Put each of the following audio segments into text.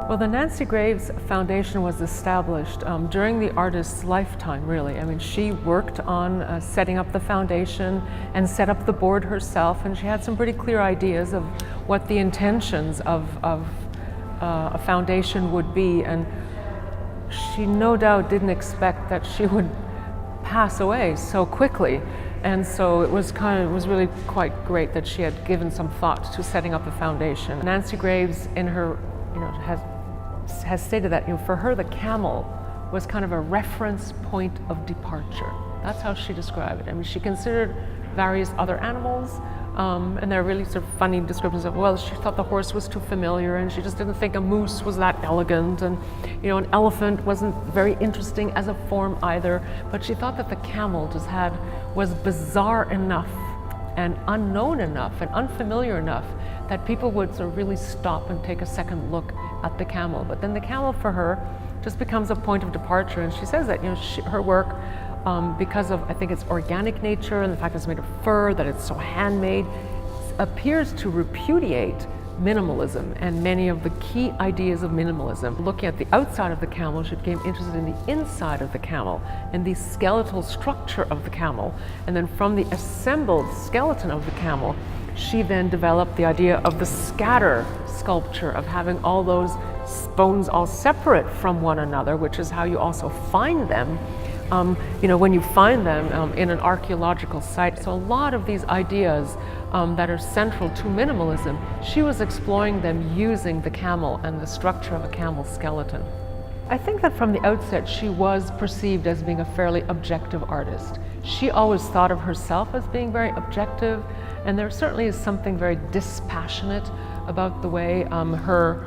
Well, the Nancy Graves Foundation was established during the artist's lifetime, really. I mean, she worked on setting up the foundation and set up the board herself, and she had some pretty clear ideas of what the intentions of a foundation would be, and she no doubt didn't expect that she would pass away so quickly. And so it was really quite great that she had given some thought to setting up the foundation. Nancy Graves, in her, has stated that, for her the camel was kind of a reference point of departure. That's how she described it. I mean, she considered various other animals, and there are really sort of funny descriptions of, well, she thought the horse was too familiar, and she just didn't think a moose was that elegant, and an elephant wasn't very interesting as a form either. But she thought that the camel was bizarre enough and unknown enough and unfamiliar enough that people would sort of really stop and take a second look at the camel. But then the camel for her just becomes a point of departure, and she says that her work, because of, I think, its organic nature and the fact that it's made of fur, that it's so handmade, appears to repudiate minimalism and many of the key ideas of minimalism. Looking at the outside of the camel, she became interested in the inside of the camel and the skeletal structure of the camel. And then from the assembled skeleton of the camel, she then developed the idea of the scatter sculpture, of having all those bones all separate from one another, which is how you also find them. When you find them in an archaeological site. So a lot of these ideas that are central to minimalism, she was exploring them using the camel and the structure of a camel skeleton. I think that from the outset she was perceived as being a fairly objective artist. She always thought of herself as being very objective, and there certainly is something very dispassionate about the way her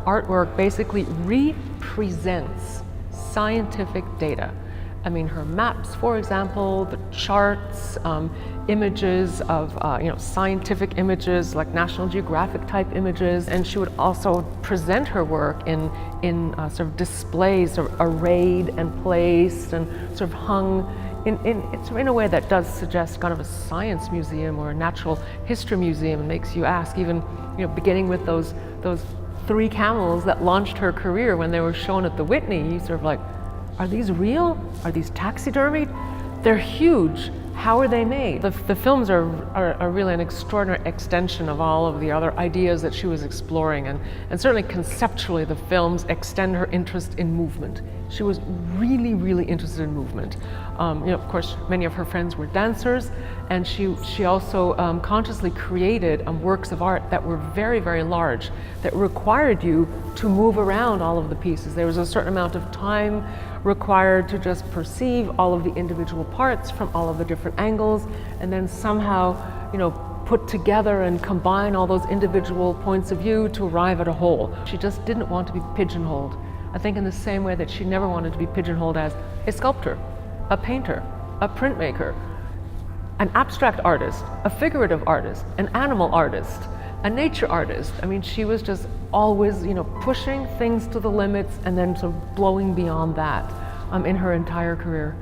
artwork basically represents scientific data. I mean, her maps, for example, the charts, images of scientific images like National Geographic type images, and she would also present her work in sort of displays, sort of arrayed and placed and sort of hung in a way that does suggest kind of a science museum or a natural history museum, and makes you ask, even beginning with those 3 camels that launched her career when they were shown at the Whitney, you sort of like, are these real? Are these taxidermied? They're huge. How are they made? The films are really an extraordinary extension of all of the other ideas that she was exploring, and certainly conceptually the films extend her interest in movement. She was really, really interested in movement. Of course, many of her friends were dancers, and she also consciously created works of art that were very, very large, that required you to move around all of the pieces. There was a certain amount of time required to just perceive all of the individual parts from all of the different angles, and then somehow, put together and combine all those individual points of view to arrive at a whole. She just didn't want to be pigeonholed. I think in the same way that she never wanted to be pigeonholed as a sculptor, a painter, a printmaker, an abstract artist, a figurative artist, an animal artist, a nature artist. I mean, she was just always, pushing things to the limits and then sort of blowing beyond that in her entire career.